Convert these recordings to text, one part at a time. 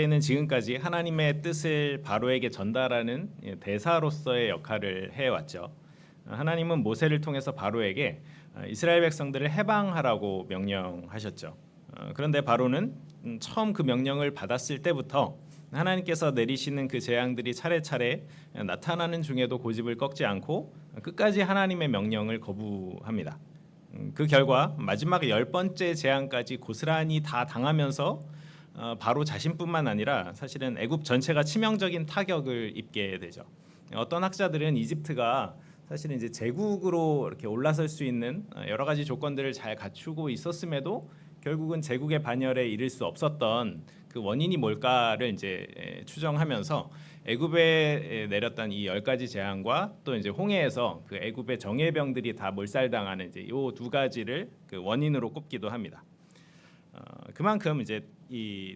는 지금까지 하나님의 뜻을 바로에게 전달하는 대사로서의 역할을 해왔죠. 하나님은 모세를 통해서 바로에게 이스라엘 백성들을 해방하라고 명령하셨죠. 그런데 바로는 처음 그 명령을 받았을 때부터 하나님께서 내리시는 그 재앙들이 차례차례 나타나는 중에도 고집을 꺾지 않고 끝까지 하나님의 명령을 거부합니다. 그 결과 마지막 10번째 재앙까지 고스란히 다 당하면서 바로 자신뿐만 아니라 사실은 애굽 전체가 치명적인 타격을 입게 되죠. 어떤 학자들은 이집트가 사실은 이제 제국으로 이렇게 올라설 수 있는 여러 가지 조건들을 잘 갖추고 있었음에도 결국은 제국의 반열에 이를 수 없었던 그 원인이 뭘까를 이제 추정하면서 애굽에 내렸던 이 10가지 재앙과 또 이제 홍해에서 그 애굽의 정예병들이 다 몰살당하는 이제 요 두 가지를 그 원인으로 꼽기도 합니다. 그만큼 이제 이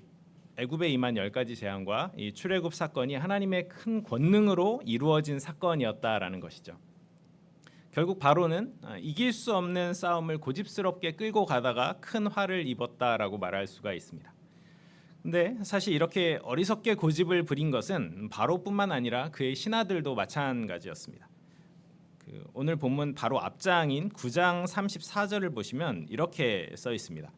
애굽에 임한 10가지 재앙과 이 출애굽 사건이 하나님의 큰 권능으로 이루어진 사건이었다라는 것이죠. 결국 바로는 이길 수 없는 싸움을 고집스럽게 끌고 가다가 큰 화를 입었다라고 말할 수가 있습니다. 근데 사실 이렇게 어리석게 고집을 부린 것은 바로뿐만 아니라 그의 신하들도 마찬가지였습니다. 오늘 본문 바로 앞장인 9장 34절을 보시면 이렇게 써 있습니다.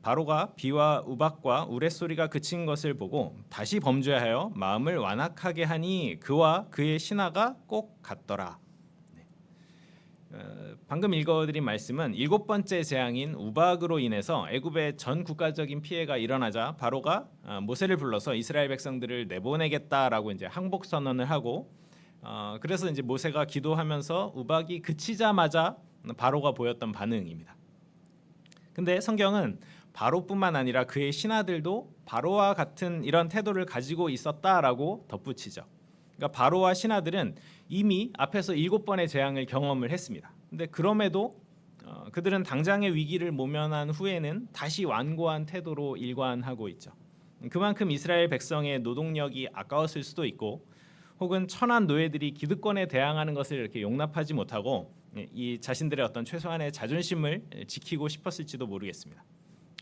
바로가 비와 우박과 우레소리가 그친 것을 보고 다시 범죄하여 마음을 완악하게 하니 그와 그의 신하가 꼭 같더라. 방금 읽어드린 말씀은 7번째 재앙인 우박으로 인해서 애굽의 전 국가적인 피해가 일어나자 바로가 모세를 불러서 이스라엘 백성들을 내보내겠다라고 이제 항복 선언을 하고 그래서 이제 모세가 기도하면서 우박이 그치자마자 바로가 보였던 반응입니다. 근데 성경은 바로뿐만 아니라 그의 신하들도 바로와 같은 이런 태도를 가지고 있었다라고 덧붙이죠. 그러니까 바로와 신하들은 이미 앞에서 7번의 재앙을 경험을 했습니다. 근데 그럼에도 그들은 당장의 위기를 모면한 후에는 다시 완고한 태도로 일관하고 있죠. 그만큼 이스라엘 백성의 노동력이 아까웠을 수도 있고 혹은 천한 노예들이 기득권에 대항하는 것을 이렇게 용납하지 못하고 이 자신들의 어떤 최소한의 자존심을 지키고 싶었을지도 모르겠습니다.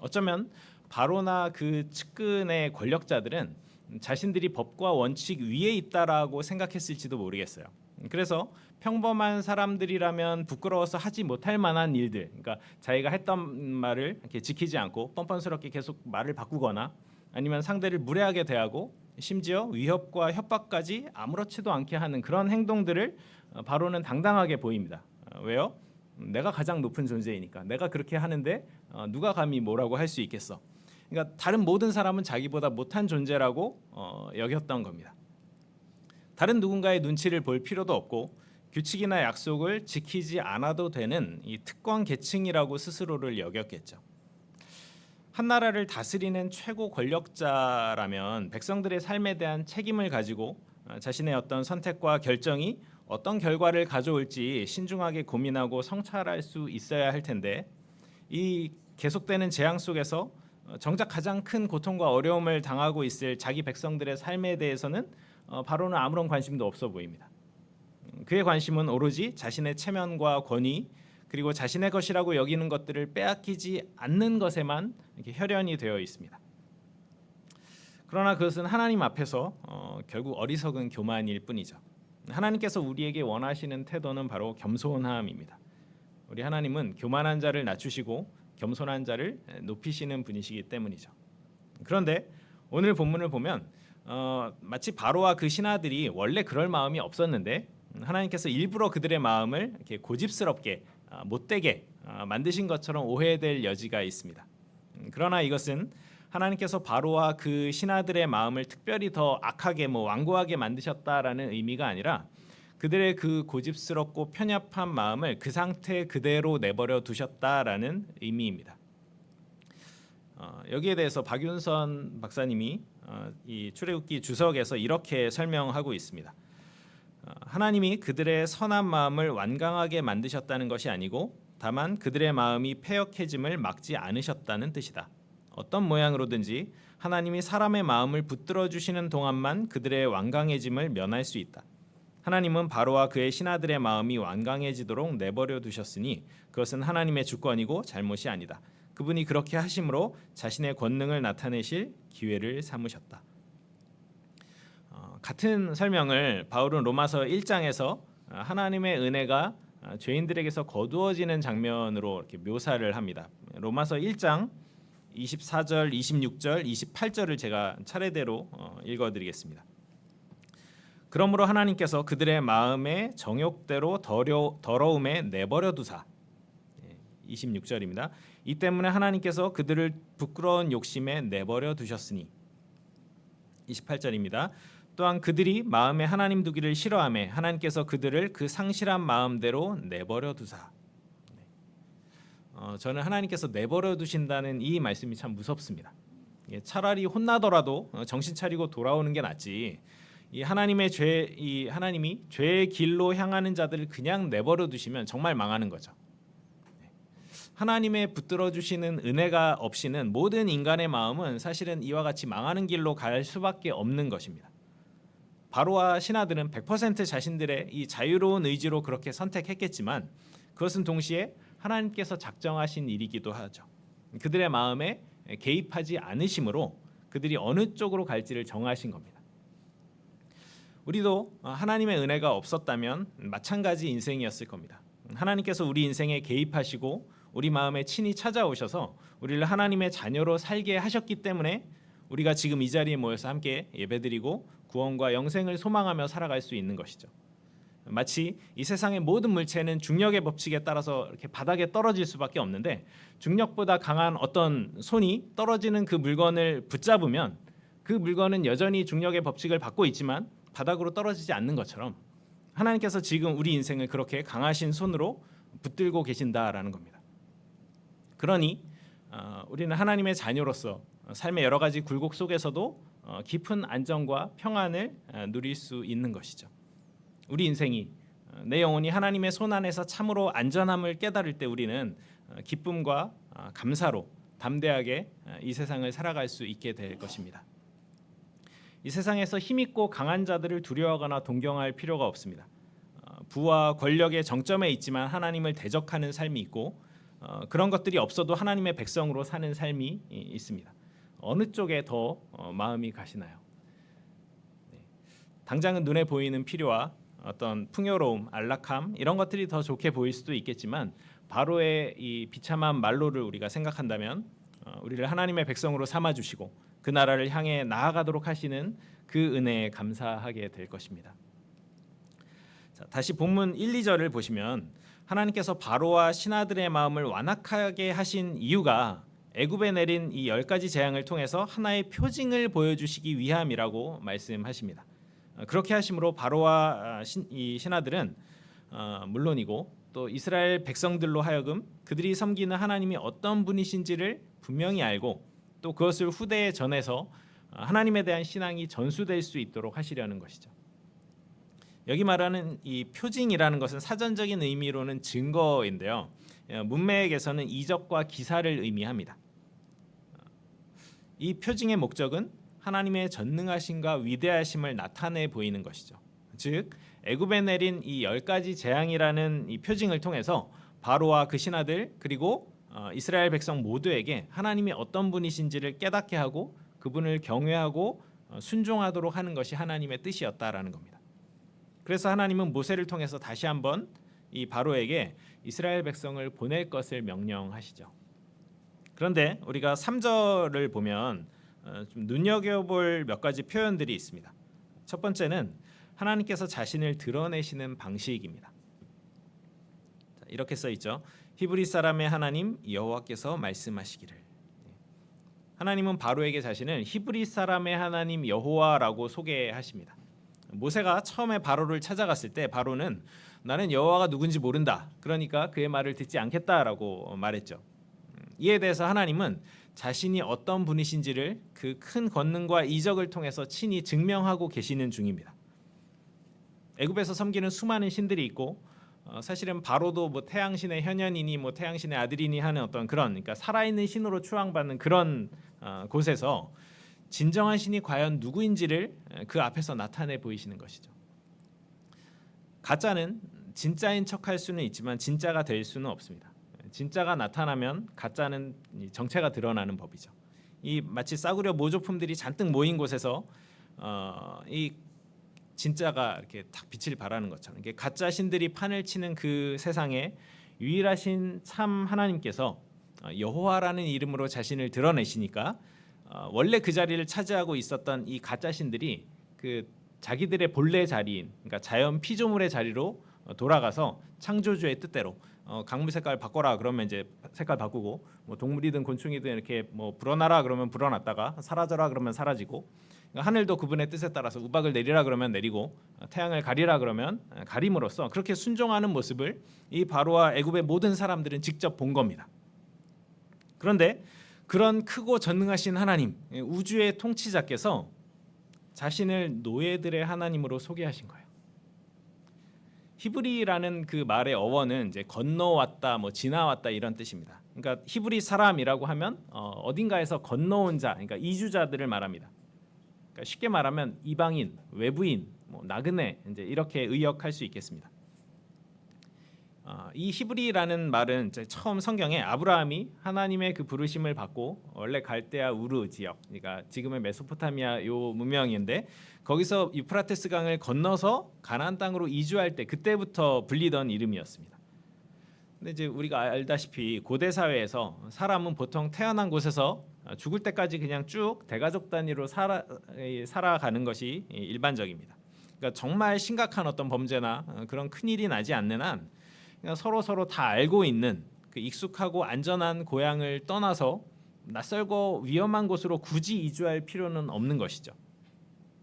어쩌면 바로나 그 측근의 권력자들은 자신들이 법과 원칙 위에 있다라고 생각했을지도 모르겠어요. 그래서 평범한 사람들이라면 부끄러워서 하지 못할 만한 일들, 그러니까 자기가 했던 말을 이렇게 지키지 않고 뻔뻔스럽게 계속 말을 바꾸거나 아니면 상대를 무례하게 대하고 심지어 위협과 협박까지 아무렇지도 않게 하는 그런 행동들을 바로는 당당하게 보입니다. 왜요? 내가 가장 높은 존재이니까 내가 그렇게 하는데 누가 감히 뭐라고 할 수 있겠어. 그러니까 다른 모든 사람은 자기보다 못한 존재라고 여겼던 겁니다. 다른 누군가의 눈치를 볼 필요도 없고 규칙이나 약속을 지키지 않아도 되는 이 특권 계층이라고 스스로를 여겼겠죠. 한 나라를 다스리는 최고 권력자라면 백성들의 삶에 대한 책임을 가지고 자신의 어떤 선택과 결정이 어떤 결과를 가져올지 신중하게 고민하고 성찰할 수 있어야 할 텐데 이 계속되는 재앙 속에서 정작 가장 큰 고통과 어려움을 당하고 있을 자기 백성들의 삶에 대해서는 바로는 아무런 관심도 없어 보입니다. 그의 관심은 오로지 자신의 체면과 권위 그리고 자신의 것이라고 여기는 것들을 빼앗기지 않는 것에만 이렇게 혈연이 되어 있습니다. 그러나 그것은 하나님 앞에서 결국 어리석은 교만일 뿐이죠. 하나님께서 우리에게 원하시는 태도는 바로 겸손함입니다. 우리 하나님은 교만한 자를 낮추시고 겸손한 자를 높이시는 분이시기 때문이죠. 그런데 오늘 본문을 보면 마치 바로와 그 신하들이 원래 그럴 마음이 없었는데 하나님께서 일부러 그들의 마음을 이렇게 고집스럽게 못되게 만드신 것처럼 오해될 여지가 있습니다. 그러나 이것은 하나님께서 바로와 그 신하들의 마음을 특별히 더 악하게 완고하게 만드셨다라는 의미가 아니라 그들의 그 고집스럽고 편협한 마음을 그 상태 그대로 내버려 두셨다라는 의미입니다. 여기에 대해서 박윤선 박사님이 이 출애굽기 주석에서 이렇게 설명하고 있습니다. 하나님이 그들의 선한 마음을 완강하게 만드셨다는 것이 아니고 다만 그들의 마음이 패역해짐을 막지 않으셨다는 뜻이다. 어떤 모양으로든지 하나님이 사람의 마음을 붙들어 주시는 동안만 그들의 완강해짐을 면할 수 있다. 하나님은 바로와 그의 신하들의 마음이 완강해지도록 내버려 두셨으니 그것은 하나님의 주권이고 잘못이 아니다. 그분이 그렇게 하심으로 자신의 권능을 나타내실 기회를 삼으셨다. 같은 설명을 바울은 로마서 1장에서 하나님의 은혜가 죄인들에게서 거두어지는 장면으로 이렇게 묘사를 합니다. 로마서 1장 24절, 26절, 28절을 제가 차례대로 읽어드리겠습니다. 그러므로 하나님께서 그들의 마음의 정욕대로 더러움에 내버려 두사 26절입니다. 이 때문에 하나님께서 그들을 부끄러운 욕심에 내버려 두셨으니 28절입니다. 또한 그들이 마음에 하나님 두기를 싫어하며 하나님께서 그들을 그 상실한 마음대로 내버려 두사. 저는 하나님께서 내버려 두신다는 이 말씀이 참 무섭습니다. 차라리 혼나더라도 정신 차리고 돌아오는 게 낫지. 이 하나님이 죄의 길로 향하는 자들을 그냥 내버려 두시면 정말 망하는 거죠. 하나님의 붙들어 주시는 은혜가 없이는 모든 인간의 마음은 사실은 이와 같이 망하는 길로 갈 수밖에 없는 것입니다. 바로와 신하들은 100% 자신들의 이 자유로운 의지로 그렇게 선택했겠지만 그것은 동시에 하나님께서 작정하신 일이기도 하죠. 그들의 마음에 개입하지 않으심으로 그들이 어느 쪽으로 갈지를 정하신 겁니다. 우리도 하나님의 은혜가 없었다면 마찬가지 인생이었을 겁니다. 하나님께서 우리 인생에 개입하시고 우리 마음에 친히 찾아오셔서 우리를 하나님의 자녀로 살게 하셨기 때문에 우리가 지금 이 자리에 모여서 함께 예배드리고 구원과 영생을 소망하며 살아갈 수 있는 것이죠. 마치 이 세상의 모든 물체는 중력의 법칙에 따라서 이렇게 바닥에 떨어질 수밖에 없는데 중력보다 강한 어떤 손이 떨어지는 그 물건을 붙잡으면 그 물건은 여전히 중력의 법칙을 받고 있지만 바닥으로 떨어지지 않는 것처럼 하나님께서 지금 우리 인생을 그렇게 강하신 손으로 붙들고 계신다라는 겁니다. 그러니 우리는 하나님의 자녀로서 삶의 여러 가지 굴곡 속에서도 깊은 안정과 평안을 누릴 수 있는 것이죠. 우리 인생이 내 영혼이 하나님의 손 안에서 참으로 안전함을 깨달을 때 우리는 기쁨과 감사로 담대하게 이 세상을 살아갈 수 있게 될 것입니다. 이 세상에서 힘있고 강한 자들을 두려워하거나 동경할 필요가 없습니다. 부와 권력의 정점에 있지만 하나님을 대적하는 삶이 있고 그런 것들이 없어도 하나님의 백성으로 사는 삶이 있습니다. 어느 쪽에 더 마음이 가시나요? 당장은 눈에 보이는 필요와 어떤 풍요로움, 안락함 이런 것들이 더 좋게 보일 수도 있겠지만 바로의 이 비참한 말로를 우리가 생각한다면 우리를 하나님의 백성으로 삼아 주시고 그 나라를 향해 나아가도록 하시는 그 은혜에 감사하게 될 것입니다. 자, 다시 본문 1, 2절을 보시면 하나님께서 바로와 신하들의 마음을 완악하게 하신 이유가 애굽에 내린 이 10가지 재앙을 통해서 하나의 표징을 보여주시기 위함이라고 말씀하십니다. 그렇게 하심으로 바로와 이 신하들은 물론이고 또 이스라엘 백성들로 하여금 그들이 섬기는 하나님이 어떤 분이신지를 분명히 알고 또 그것을 후대에 전해서 하나님에 대한 신앙이 전수될 수 있도록 하시려는 것이죠. 여기 말하는 이 표징이라는 것은 사전적인 의미로는 증거인데요. 문맥에서는 이적과 기사를 의미합니다. 이 표징의 목적은 하나님의 전능하심과 위대하심을 나타내 보이는 것이죠. 즉 애굽에 내린 이 10가지 재앙이라는 이 표징을 통해서 바로와 그 신하들 그리고 이스라엘 백성 모두에게 하나님이 어떤 분이신지를 깨닫게 하고 그분을 경외하고 순종하도록 하는 것이 하나님의 뜻이었다라는 겁니다. 그래서 하나님은 모세를 통해서 다시 한번 이 바로에게 이스라엘 백성을 보낼 것을 명령하시죠. 그런데 우리가 3절을 보면 좀 눈여겨볼 몇 가지 표현들이 있습니다. 첫 번째는 하나님께서 자신을 드러내시는 방식입니다. 이렇게 써 있죠. 히브리 사람의 하나님 여호와께서 말씀하시기를. 하나님은 바로에게 자신을 히브리 사람의 하나님 여호와라고 소개하십니다. 모세가 처음에 바로를 찾아갔을 때 바로는 나는 여호와가 누군지 모른다. 그러니까 그의 말을 듣지 않겠다라고 말했죠. 이에 대해서 하나님은 자신이 어떤 분이신지를 그 큰 권능과 이적을 통해서 친히 증명하고 계시는 중입니다. 애굽에서 섬기는 수많은 신들이 있고 사실은 바로도 뭐 태양신의 현현이니 뭐 태양신의 아들이니 하는 어떤 그런 그러니까 살아있는 신으로 추앙받는 그런 곳에서 진정한 신이 과연 누구인지를 그 앞에서 나타내 보이시는 것이죠. 가짜는 진짜인 척할 수는 있지만 진짜가 될 수는 없습니다. 진짜가 나타나면 가짜는 이 정체가 드러나는 법이죠. 이 마치 싸구려 모조품들이 잔뜩 모인 곳에서 이 진짜가 이렇게 딱 빛을 발하는 것처럼 이게 가짜 신들이 판을 치는 그 세상에 유일하신 참 하나님께서 여호와라는 이름으로 자신을 드러내시니까 원래 그 자리를 차지하고 있었던 이 가짜 신들이 그 자기들의 본래 자리인 그러니까 자연 피조물의 자리로 돌아가서 창조주의 뜻대로 강물 색깔 바꿔라 그러면 이제 색깔 바꾸고 뭐 동물이든 곤충이든 이렇게 뭐 불어나라 그러면 불어났다가 사라져라 그러면 사라지고 하늘도 그분의 뜻에 따라서 우박을 내리라 그러면 내리고 태양을 가리라 그러면 가림으로써 그렇게 순종하는 모습을 이 바로와 애굽의 모든 사람들은 직접 본 겁니다. 그런데 그런 크고 전능하신 하나님, 우주의 통치자께서 자신을 노예들의 하나님으로 소개하신 거예요. 히브리라는 그 말의 어원은 이제 건너왔다, 뭐 지나왔다 이런 뜻입니다. 그러니까 히브리 사람이라고 하면 어딘가에서 건너온 자, 그러니까 이주자들을 말합니다. 그러니까 쉽게 말하면 이방인, 외부인, 뭐 나그네 이제 이렇게 의역할 수 있겠습니다. 이 히브리라는 말은 처음 성경에 아브라함이 하나님의 그 부르심을 받고 원래 갈대아 우르 지역, 그러니까 지금의 메소포타미아 요 문명인데 거기서 유프라테스 강을 건너서 가나안 땅으로 이주할 때 그때부터 불리던 이름이었습니다. 근데 이제 우리가 알다시피 고대 사회에서 사람은 보통 태어난 곳에서 죽을 때까지 그냥 쭉 대가족 단위로 살아가는 것이 일반적입니다. 그러니까 정말 심각한 어떤 범죄나 그런 큰 일이 나지 않는 한 서로 다 알고 있는 그 익숙하고 안전한 고향을 떠나서 낯설고 위험한 곳으로 굳이 이주할 필요는 없는 것이죠.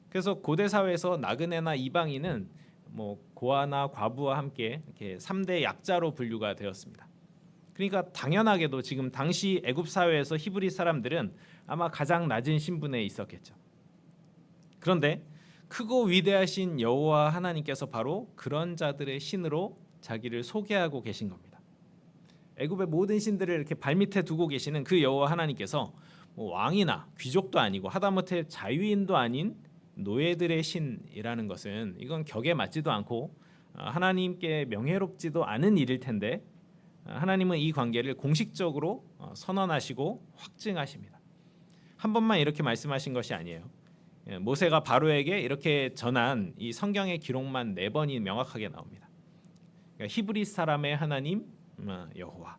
그래서 고대 사회에서 나그네나 이방인은 뭐 고아나 과부와 함께 이렇게 3대 약자로 분류가 되었습니다. 그러니까 당연하게도 지금 당시 애굽 사회에서 히브리 사람들은 아마 가장 낮은 신분에 있었겠죠. 그런데 크고 위대하신 여호와 하나님께서 바로 그런 자들의 신으로 자기를 소개하고 계신 겁니다. 애굽의 모든 신들을 이렇게 발밑에 두고 계시는 그 여호와 하나님께서 뭐 왕이나 귀족도 아니고 하다못해 자유인도 아닌 노예들의 신이라는 것은 이건 격에 맞지도 않고 하나님께 명예롭지도 않은 일일 텐데 하나님은 이 관계를 공식적으로 선언하시고 확증하십니다. 한 번만 이렇게 말씀하신 것이 아니에요. 모세가 바로에게 이렇게 전한 이 성경의 기록만 4번이 명확하게 나옵니다. 그러니까 히브리 사람의 하나님 여호와,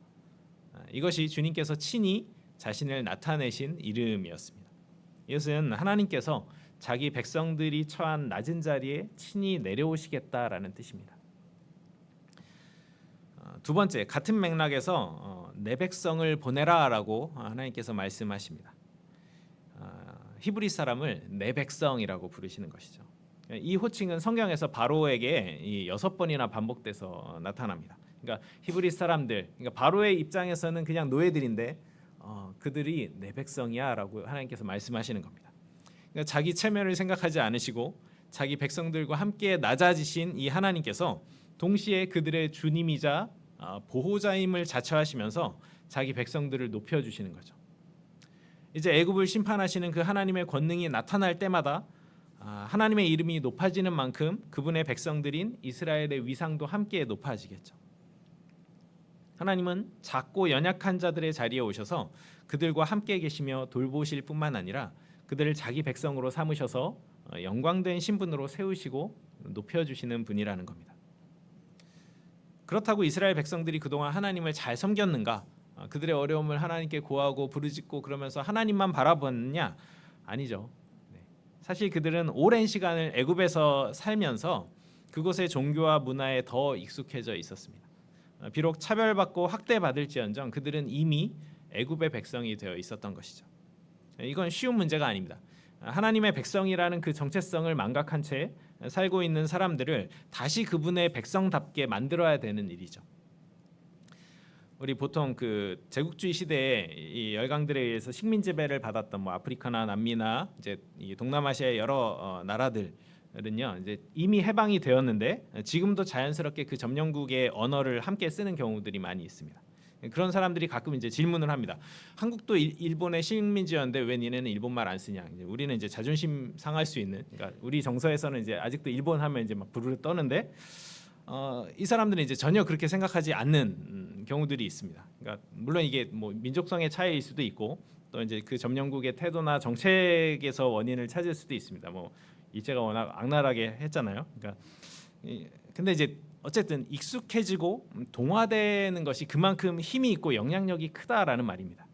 이것이 주님께서 친히 자신을 나타내신 이름이었습니다. 이것은 하나님께서 자기 백성들이 처한 낮은 자리에 친히 내려오시겠다라는 뜻입니다. 두 번째, 같은 맥락에서 내 백성을 보내라라고 하나님께서 말씀하십니다. 히브리 사람을 내 백성이라고 부르시는 것이죠. 이 호칭은 성경에서 바로에게 6번이나 반복돼서 나타납니다. 그러니까 히브리 사람들, 그러니까 바로의 입장에서는 그냥 노예들인데 그들이 내 백성이야라고 하나님께서 말씀하시는 겁니다. 그러니까 자기 체면을 생각하지 않으시고 자기 백성들과 함께 낮아지신 이 하나님께서 동시에 그들의 주님이자 보호자임을 자처하시면서 자기 백성들을 높여주시는 거죠. 이제 애굽을 심판하시는 그 하나님의 권능이 나타날 때마다 하나님의 이름이 높아지는 만큼 그분의 백성들인 이스라엘의 위상도 함께 높아지겠죠. 하나님은 작고 연약한 자들의 자리에 오셔서 그들과 함께 계시며 돌보실 뿐만 아니라 그들을 자기 백성으로 삼으셔서 영광된 신분으로 세우시고 높여주시는 분이라는 겁니다. 그렇다고 이스라엘 백성들이 그동안 하나님을 잘 섬겼는가? 그들의 어려움을 하나님께 고하고 부르짖고 그러면서 하나님만 바라봤느냐? 아니죠. 사실 그들은 오랜 시간을 애굽에서 살면서 그곳의 종교와 문화에 더 익숙해져 있었습니다. 비록 차별받고 학대받을지언정 그들은 이미 애굽의 백성이 되어 있었던 것이죠. 이건 쉬운 문제가 아닙니다. 하나님의 백성이라는 그 정체성을 망각한 채 살고 있는 사람들을 다시 그분의 백성답게 만들어야 되는 일이죠. 우리 보통 그 제국주의 시대에 이 열강들에 의해서 식민 지배를 받았던 뭐 아프리카나 남미나 이제 이 동남아시아의 여러 나라들은요 이제 이미 해방이 되었는데 지금도 자연스럽게 그 점령국의 언어를 함께 쓰는 경우들이 많이 있습니다. 그런 사람들이 가끔 이제 질문을 합니다. 한국도 일본의 식민지였는데 왜 니네는 일본말 안 쓰냐? 이제 우리는 이제 자존심 상할 수 있는, 그러니까 우리 정서에서는 이제 아직도 일본 하면 이제 막 부르르 떠는데 이 사람들은 이제 전혀 그렇게 생각하지 않는 경우들이 있습니다. 그러니까 물론 이게 뭐 민족성의 차이일 수도 있고 또 이제 그 점령국의 태도나 정책에서 원인을 찾을 수도 있습니다. 뭐 일제가 워낙 악랄하게 했잖아요. 그러니까 근데 이제 어쨌든 익숙해지고 동화되는 것이 그만큼 힘이 있고 영향력이 크다라는 말입니다.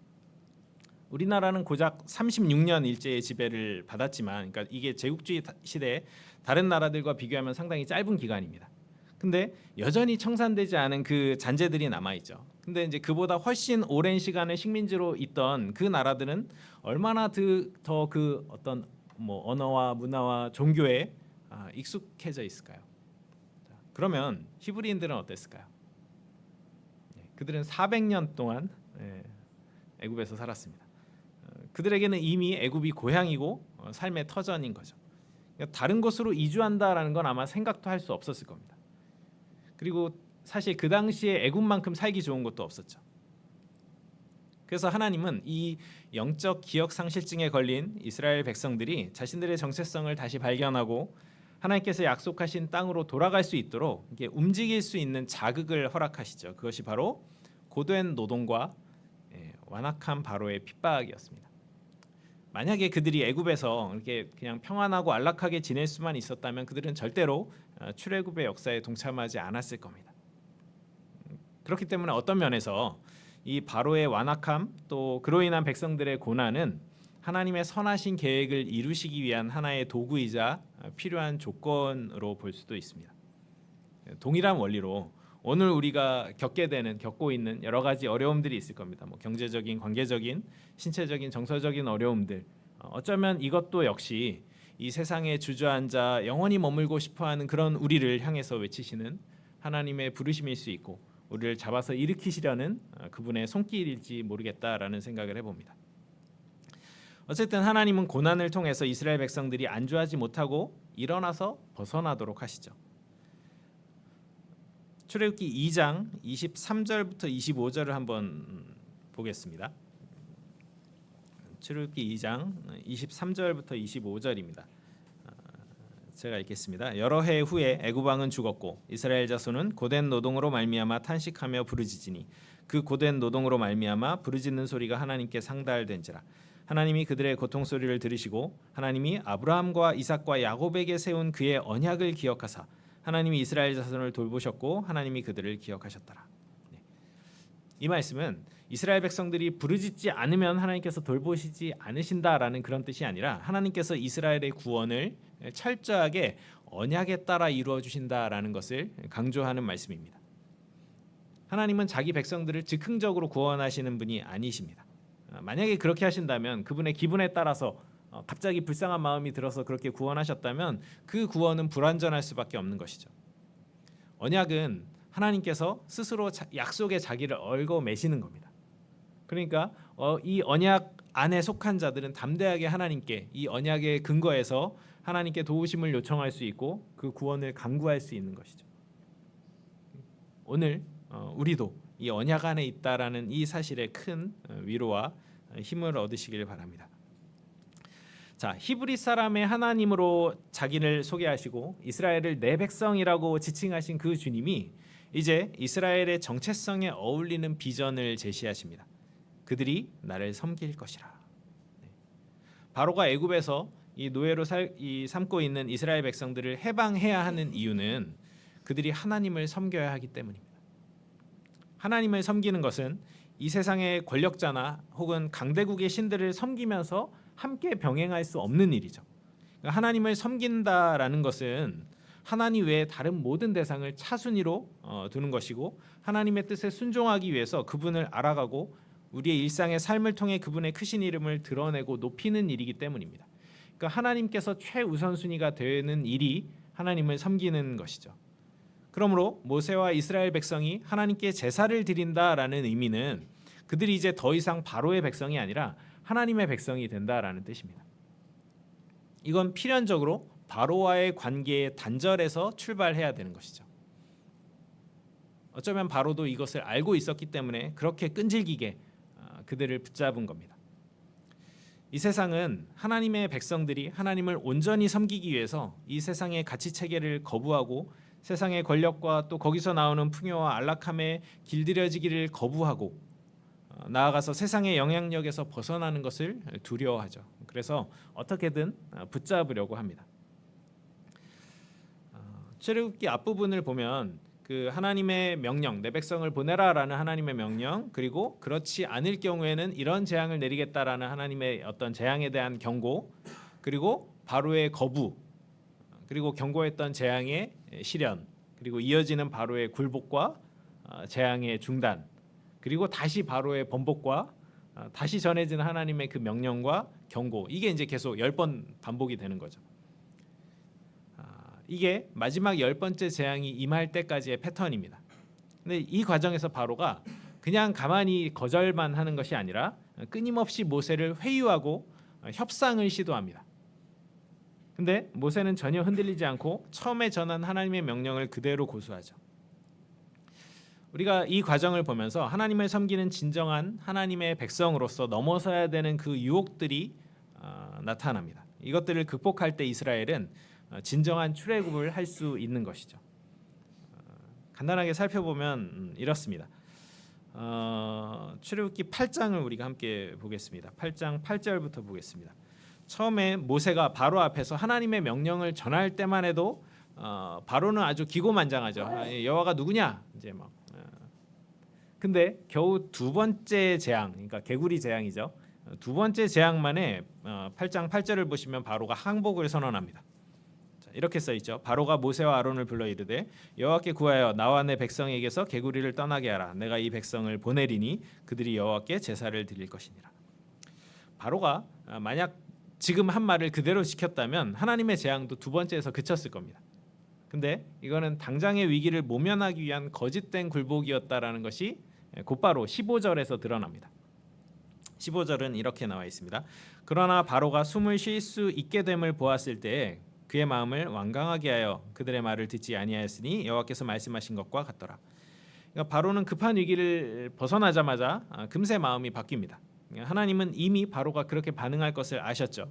우리나라는 고작 36년 일제의 지배를 받았지만, 그러니까 이게 제국주의 시대에 다른 나라들과 비교하면 상당히 짧은 기간입니다. 근데 여전히 청산되지 않은 그 잔재들이 남아 있죠. 근데 이제 그보다 훨씬 오랜 시간을 식민지로 있던 그 나라들은 얼마나 더 그 어떤 뭐 언어와 문화와 종교에 익숙해져 있을까요? 자, 그러면 히브리인들은 어땠을까요? 그들은 400년 동안 애굽에서 살았습니다. 그들에게는 이미 애굽이 고향이고 삶의 터전인 거죠. 그러니까 다른 곳으로 이주한다라는 건 아마 생각도 할 수 없었을 겁니다. 그리고 사실 그 당시에 애굽만큼 살기 좋은 곳도 없었죠. 그래서 하나님은 이 영적 기억 상실증에 걸린 이스라엘 백성들이 자신들의 정체성을 다시 발견하고 하나님께서 약속하신 땅으로 돌아갈 수 있도록 이게 움직일 수 있는 자극을 허락하시죠. 그것이 바로 고된 노동과 완악한 바로의 핍박이었습니다. 만약에 그들이 애굽에서 이렇게 그냥 평안하고 안락하게 지낼 수만 있었다면 그들은 절대로 출애굽의 역사에 동참하지 않았을 겁니다. 그렇기 때문에 어떤 면에서 이 바로의 완악함 또 그로 인한 백성들의 고난은 하나님의 선하신 계획을 이루시기 위한 하나의 도구이자 필요한 조건으로 볼 수도 있습니다. 동일한 원리로 오늘 우리가 겪고 있는 여러 가지 어려움들이 있을 겁니다. 뭐 경제적인, 관계적인, 신체적인, 정서적인 어려움들. 어쩌면 이것도 역시 이 세상에 주저앉아 영원히 머물고 싶어하는 그런 우리를 향해서 외치시는 하나님의 부르심일 수 있고 우리를 잡아서 일으키시려는 그분의 손길일지 모르겠다라는 생각을 해봅니다. 어쨌든 하나님은 고난을 통해서 이스라엘 백성들이 안주하지 못하고 일어나서 벗어나도록 하시죠. 출애굽기 2장 23절부터 25절을 한번 보겠습니다. 출애굽기 2장 23절부터 25절입니다. 제가 읽겠습니다. 여러 해 후에 애굽 왕은 죽었고 이스라엘 자손은 고된 노동으로 말미암아 탄식하며 부르짖으니 그 고된 노동으로 말미암아 부르짖는 소리가 하나님께 상달된지라. 하나님이 그들의 고통 소리를 들으시고 하나님이 아브라함과 이삭과 야곱에게 세운 그의 언약을 기억하사 하나님이 이스라엘 자손을 돌보셨고 하나님이 그들을 기억하셨더라. 이 말씀은 이스라엘 백성들이 부르짖지 않으면 하나님께서 돌보시지 않으신다라는 그런 뜻이 아니라 하나님께서 이스라엘의 구원을 철저하게 언약에 따라 이루어 주신다라는 것을 강조하는 말씀입니다. 하나님은 자기 백성들을 즉흥적으로 구원하시는 분이 아니십니다. 만약에 그렇게 하신다면 그분의 기분에 따라서 갑자기 불쌍한 마음이 들어서 그렇게 구원하셨다면 그 구원은 불완전할 수밖에 없는 것이죠. 언약은 하나님께서 스스로 약속의 자기를 얽어매시는 겁니다. 그러니까 이 언약 안에 속한 자들은 담대하게 하나님께 이 언약의 근거에서 하나님께 도우심을 요청할 수 있고 그 구원을 간구할 수 있는 것이죠. 오늘 우리도 이 언약 안에 있다라는 이 사실에 큰 위로와 힘을 얻으시길 바랍니다. 자, 히브리 사람의 하나님으로 자기를 소개하시고 이스라엘을 내 백성이라고 지칭하신 그 주님이 이제 이스라엘의 정체성에 어울리는 비전을 제시하십니다. 그들이 나를 섬길 것이라. 바로가 애굽에서 이 노예로 삼고 있는 이스라엘 백성들을 해방해야 하는 이유는 그들이 하나님을 섬겨야 하기 때문입니다. 하나님을 섬기는 것은 이 세상의 권력자나 혹은 강대국의 신들을 섬기면서 함께 병행할 수 없는 일이죠. 하나님을 섬긴다라는 것은 하나님 외에 다른 모든 대상을 차순위로 두는 것이고 하나님의 뜻에 순종하기 위해서 그분을 알아가고 우리의 일상의 삶을 통해 그분의 크신 이름을 드러내고 높이는 일이기 때문입니다. 그러니까 하나님께서 최우선순위가 되는 일이 하나님을 섬기는 것이죠. 그러므로 모세와 이스라엘 백성이 하나님께 제사를 드린다라는 의미는 그들이 이제 더 이상 바로의 백성이 아니라 하나님의 백성이 된다라는 뜻입니다. 이건 필연적으로 바로와의 관계의 단절에서 출발해야 되는 것이죠. 어쩌면 바로도 이것을 알고 있었기 때문에 그렇게 끈질기게 그들을 붙잡은 겁니다. 이 세상은 하나님의 백성들이 하나님을 온전히 섬기기 위해서 이 세상의 가치 체계를 거부하고 세상의 권력과 또 거기서 나오는 풍요와 안락함에 길들여지기를 거부하고 나아가서 세상의 영향력에서 벗어나는 것을 두려워하죠. 그래서 어떻게든 붙잡으려고 합니다. 출애굽기 앞부분을 보면 그 하나님의 명령, 내 백성을 보내라라는 하나님의 명령, 그리고 그렇지 않을 경우에는 이런 재앙을 내리겠다라는 하나님의 어떤 재앙에 대한 경고, 그리고 바로의 거부, 그리고 경고했던 재앙의 실현, 그리고 이어지는 바로의 굴복과 재앙의 중단, 그리고 다시 바로의 번복과 다시 전해지는 하나님의 그 명령과 경고, 이게 이제 계속 10번 반복이 되는 거죠. 이게 마지막 10번째 재앙이 임할 때까지의 패턴입니다. 근데 이 과정에서 바로가 그냥 가만히 거절만 하는 것이 아니라 끊임없이 모세를 회유하고 협상을 시도합니다. 근데 모세는 전혀 흔들리지 않고 처음에 전한 하나님의 명령을 그대로 고수하죠. 우리가 이 과정을 보면서 하나님을 섬기는 진정한 하나님의 백성으로서 넘어서야 되는 그 유혹들이 나타납니다. 이것들을 극복할 때 이스라엘은 진정한 출애굽을 할 수 있는 것이죠. 간단하게 살펴보면 이렇습니다. 출애굽기 8장을 우리가 함께 보겠습니다. 8장 8절부터 보겠습니다. 처음에 모세가 바로 앞에서 하나님의 명령을 전할 때만 해도 바로는 아주 기고만장하죠. 여호와가 누구냐? 이제 막. 근데 겨우 두 번째 재앙, 그러니까 개구리 재앙이죠. 두 번째 재앙만에 8장 8절을 보시면 바로가 항복을 선언합니다. 이렇게 써 있죠. 바로가 모세와 아론을 불러 이르되 여호와께 구하여 나와 내 백성에게서 개구리를 떠나게 하라. 내가 이 백성을 보내리니 그들이 여호와께 제사를 드릴 것이니라. 바로가 만약 지금 한 말을 그대로 지켰다면 하나님의 재앙도 두 번째에서 그쳤을 겁니다. 근데 이거는 당장의 위기를 모면하기 위한 거짓된 굴복이었다라는 것이 곧바로 15절에서 드러납니다. 15절은 이렇게 나와 있습니다. 그러나 바로가 숨을 쉴 수 있게 됨을 보았을 때에 그의 마음을 완강하게 하여 그들의 말을 듣지 아니하였으니 여호와께서 말씀하신 것과 같더라. 그러니까 바로는 급한 위기를 벗어나자마자 금세 마음이 바뀝니다. 하나님은 이미 바로가 그렇게 반응할 것을 아셨죠.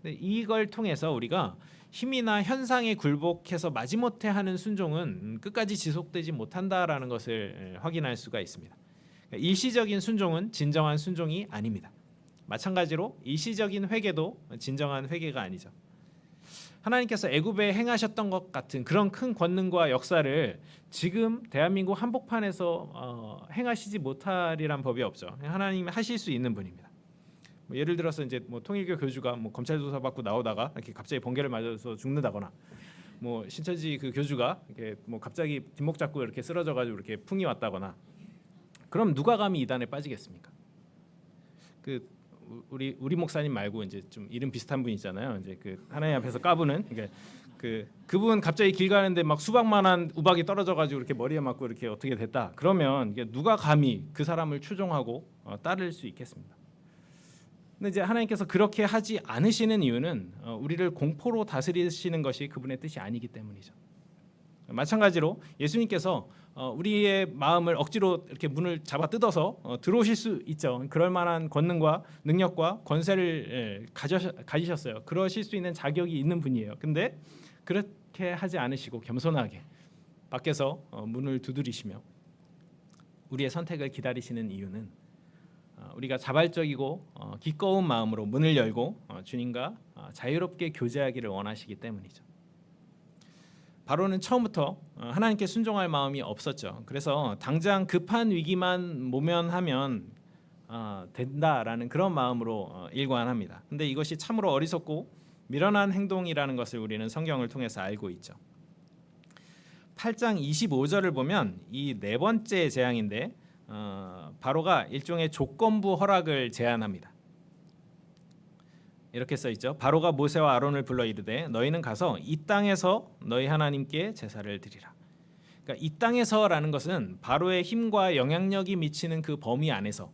근데 이걸 통해서 우리가 힘이나 현상에 굴복해서 마지못해 하는 순종은 끝까지 지속되지 못한다라는 것을 확인할 수가 있습니다. 일시적인 순종은 진정한 순종이 아닙니다. 마찬가지로 일시적인 회개도 진정한 회개가 아니죠. 하나님께서 애굽에 행하셨던 것 같은 그런 큰 권능과 역사를 지금 대한민국 한복판에서 행하시지 못하리란 법이 없죠. 하나님 하실 수 있는 분입니다. 예를 들어서 이제 통일교 교주가 검찰 조사 받고 나오다가 이렇게 갑자기 번개를 맞아서 죽는다거나, 신천지 그 교주가 이렇게 갑자기 뒷목 잡고 이렇게 쓰러져가지고 이렇게 풍이 왔다거나, 그럼 누가 감히 이단에 빠지겠습니까? 우리 목사님 말고 이제 좀 이름 비슷한 분 있잖아요. 이제 그 하나님 앞에서 까부는, 그러니까 그분 갑자기 길 가는데 막 수박만한 우박이 떨어져가지고 이렇게 머리에 맞고 이렇게 어떻게 됐다. 그러면 누가 감히 그 사람을 추종하고 따를 수 있겠습니까? 근데 이제 하나님께서 그렇게 하지 않으시는 이유는 우리를 공포로 다스리시는 것이 그분의 뜻이 아니기 때문이죠. 마찬가지로 예수님께서 우리의 마음을 억지로 이렇게 문을 잡아 뜯어서 들어오실 수 있죠. 그럴 만한 권능과 능력과 권세를 가지셨어요. 그러실 수 있는 자격이 있는 분이에요. 근데 그렇게 하지 않으시고 겸손하게 밖에서 문을 두드리시며 우리의 선택을 기다리시는 이유는 우리가 자발적이고 기꺼운 마음으로 문을 열고 주님과 자유롭게 교제하기를 원하시기 때문이죠. 바로는 처음부터 하나님께 순종할 마음이 없었죠. 그래서 당장 급한 위기만 모면하면 된다라는 그런 마음으로 일관합니다. 근데 이것이 참으로 어리석고 미련한 행동이라는 것을 우리는 성경을 통해서 알고 있죠. 8장 25절을 보면 이 네 번째 재앙인데 바로가 일종의 조건부 허락을 제안합니다. 이렇게 써 있죠. 바로가 모세와 아론을 불러 이르되 너희는 가서 이 땅에서 너희 하나님께 제사를 드리라. 그러니까 이 땅에서라는 것은 바로의 힘과 영향력이 미치는 그 범위 안에서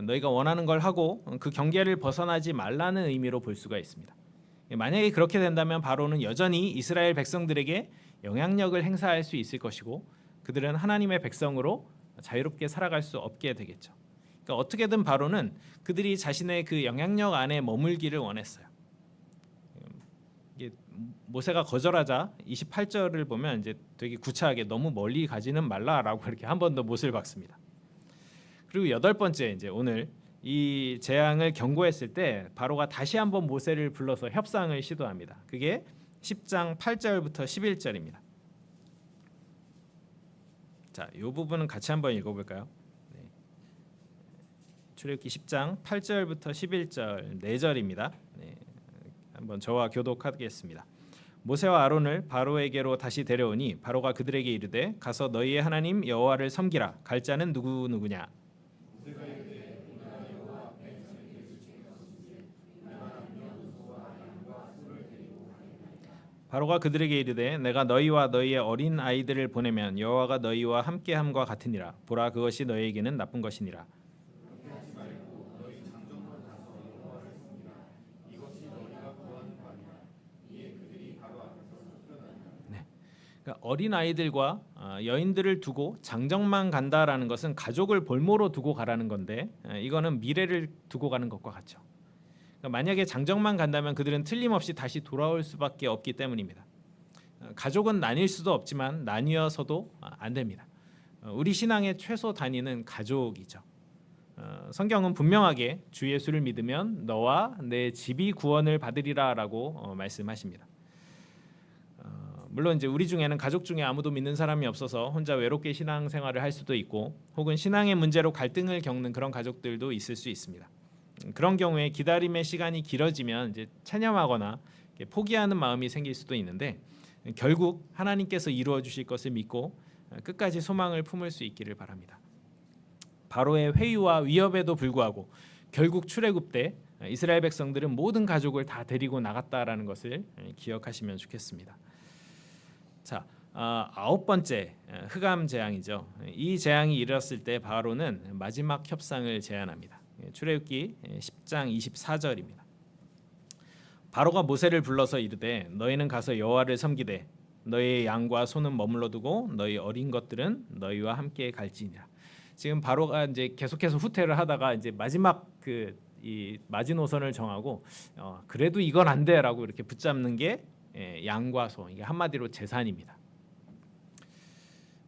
너희가 원하는 걸 하고 그 경계를 벗어나지 말라는 의미로 볼 수가 있습니다. 만약에 그렇게 된다면 바로는 여전히 이스라엘 백성들에게 영향력을 행사할 수 있을 것이고 그들은 하나님의 백성으로 자유롭게 살아갈 수 없게 되겠죠. 그러니까 어떻게든 바로는 그들이 자신의 그 영향력 안에 머물기를 원했어요. 이게 모세가 거절하자 28절을 보면 이제 되게 구차하게 너무 멀리 가지는 말라라고 이렇게 한 번 더 못을 박습니다. 그리고 여덟 번째 이제 오늘 이 재앙을 경고했을 때 바로가 다시 한번 모세를 불러서 협상을 시도합니다. 그게 10장 8절부터 11절입니다. 자, 이 부분은 같이 한번 읽어볼까요? 네. 출애굽기 10장 8절부터 11절 4절입니다. 네. 한번 저와 교독하겠습니다. 모세와 아론을 바로에게로 다시 데려오니 바로가 그들에게 이르되 가서 너희의 하나님 여호와를 섬기라. 갈 자는 누구냐? 바로가 그들에게 이르되 내가 너희와 너희의 어린 아이들을 보내면 여호와가 너희와 함께함과 같으니라. 보라, 그것이 너희에게는 나쁜 것이니라. 그러니까 어린 아이들과 여인들을 두고 장정만 간다라는 것은 가족을 볼모로 두고 가라는 건데 이거는 미래를 두고 가는 것과 같죠. 그러니까 만약에 장정만 간다면 그들은 틀림없이 다시 돌아올 수밖에 없기 때문입니다. 가족은 나뉠 수도 없지만 나뉘어서도 안 됩니다. 우리 신앙의 최소 단위는 가족이죠. 성경은 분명하게 주 예수를 믿으면 너와 내 집이 구원을 받으리라라고 말씀하십니다. 물론 이제 우리 중에는 가족 중에 아무도 믿는 사람이 없어서 혼자 외롭게 신앙생활을 할 수도 있고 혹은 신앙의 문제로 갈등을 겪는 그런 가족들도 있을 수 있습니다. 그런 경우에 기다림의 시간이 길어지면 이제 체념하거나 포기하는 마음이 생길 수도 있는데 결국 하나님께서 이루어 주실 것을 믿고 끝까지 소망을 품을 수 있기를 바랍니다. 바로의 회유와 위협에도 불구하고 결국 출애굽 때 이스라엘 백성들은 모든 가족을 다 데리고 나갔다라는 것을 기억하시면 좋겠습니다. 자, 아홉 번째 흑암 재앙이죠. 이 재앙이 일어났을 때 바로는 마지막 협상을 제안합니다. 출애굽기 10장 24절입니다. 바로가 모세를 불러서 이르되 너희는 가서 여호와를 섬기되 너희의 양과 소는 머물러 두고 너희 어린 것들은 너희와 함께 갈지니라. 지금 바로가 이제 계속해서 후퇴를 하다가 이제 마지막 이 마지노선을 정하고 그래도 이건 안 돼라고 이렇게 붙잡는 게 양과 소, 이게 한마디로 재산입니다.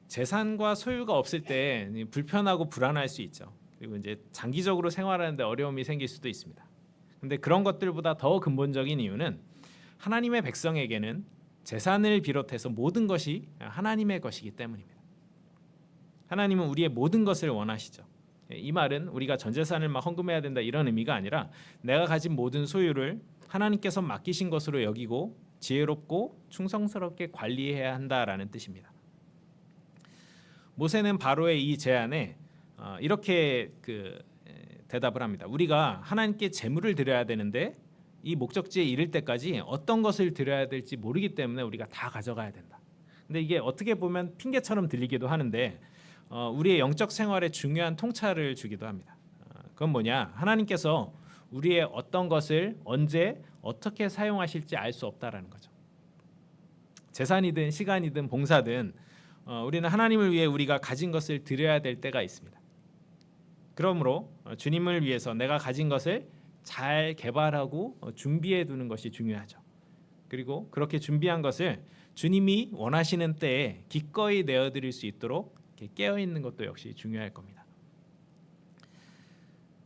재산과 소유가 없을 때 불편하고 불안할 수 있죠. 그리고 이제 장기적으로 생활하는데 어려움이 생길 수도 있습니다. 근데 그런 것들보다 더 근본적인 이유는 하나님의 백성에게는 재산을 비롯해서 모든 것이 하나님의 것이기 때문입니다. 하나님은 우리의 모든 것을 원하시죠. 이 말은 우리가 전 재산을 막 헌금해야 된다 이런 의미가 아니라 내가 가진 모든 소유를 하나님께서 맡기신 것으로 여기고 지혜롭고 충성스럽게 관리해야 한다라는 뜻입니다. 모세는 바로의 이 제안에 이렇게 대답을 합니다. 우리가 하나님께 제물을 드려야 되는데 이 목적지에 이를 때까지 어떤 것을 드려야 될지 모르기 때문에 우리가 다 가져가야 된다. 근데 이게 어떻게 보면 핑계처럼 들리기도 하는데 우리의 영적 생활에 중요한 통찰을 주기도 합니다. 그건 뭐냐? 하나님께서 우리의 어떤 것을 언제 어떻게 사용하실지 알 수 없다라는 거죠. 재산이든 시간이든 봉사든 우리는 하나님을 위해 우리가 가진 것을 드려야 될 때가 있습니다. 그러므로 주님을 위해서 내가 가진 것을 잘 개발하고 준비해 두는 것이 중요하죠. 그리고 그렇게 준비한 것을 주님이 원하시는 때에 기꺼이 내어드릴 수 있도록 깨어 있는 것도 역시 중요할 겁니다.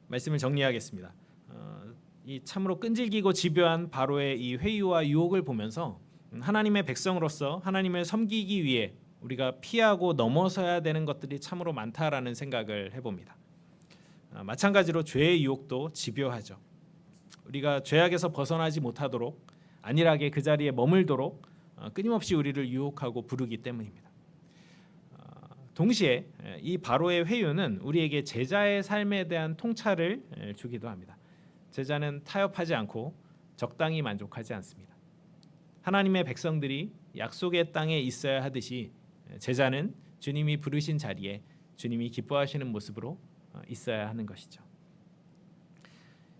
말씀을 정리하겠습니다. 이 참으로 끈질기고 집요한 바로의 이 회유와 유혹을 보면서 하나님의 백성으로서 하나님을 섬기기 위해 우리가 피하고 넘어서야 되는 것들이 참으로 많다라는 생각을 해봅니다. 마찬가지로 죄의 유혹도 집요하죠. 우리가 죄악에서 벗어나지 못하도록 안일하게 그 자리에 머물도록 끊임없이 우리를 유혹하고 부르기 때문입니다. 동시에 이 바로의 회유는 우리에게 제자의 삶에 대한 통찰을 주기도 합니다. 제자는 타협하지 않고 적당히 만족하지 않습니다. 하나님의 백성들이 약속의 땅에 있어야 하듯이 제자는 주님이 부르신 자리에 주님이 기뻐하시는 모습으로 있어야 하는 것이죠.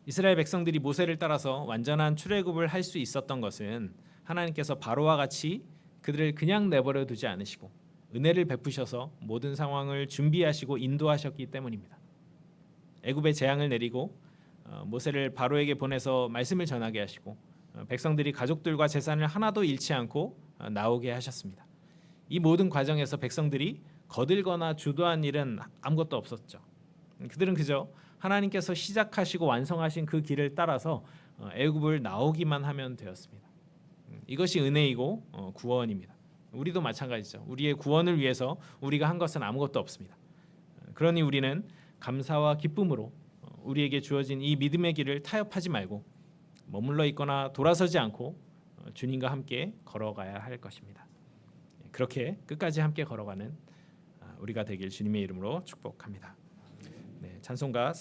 이스라엘 백성들이 모세를 따라서 완전한 출애굽을 할 수 있었던 것은 하나님께서 바로와 같이 그들을 그냥 내버려 두지 않으시고 은혜를 베푸셔서 모든 상황을 준비하시고 인도하셨기 때문입니다. 애굽의 재앙을 내리고 모세를 바로에게 보내서 말씀을 전하게 하시고 백성들이 가족들과 재산을 하나도 잃지 않고 나오게 하셨습니다. 이 모든 과정에서 백성들이 거들거나 주도한 일은 아무것도 없었죠. 그들은 그저 하나님께서 시작하시고 완성하신 그 길을 따라서 애굽을 나오기만 하면 되었습니다. 이것이 은혜이고 구원입니다. 우리도 마찬가지죠. 우리의 구원을 위해서 우리가 한 것은 아무것도 없습니다. 그러니 우리는 감사와 기쁨으로 우리에게 주어진 이 믿음의 길을 타협하지 말고 머물러 있거나 돌아서지 않고 주님과 함께 걸어가야 할 것입니다. 그렇게 끝까지 함께 걸어가는 우리가 되길 주님의 이름으로 축복합니다. 네, 찬송가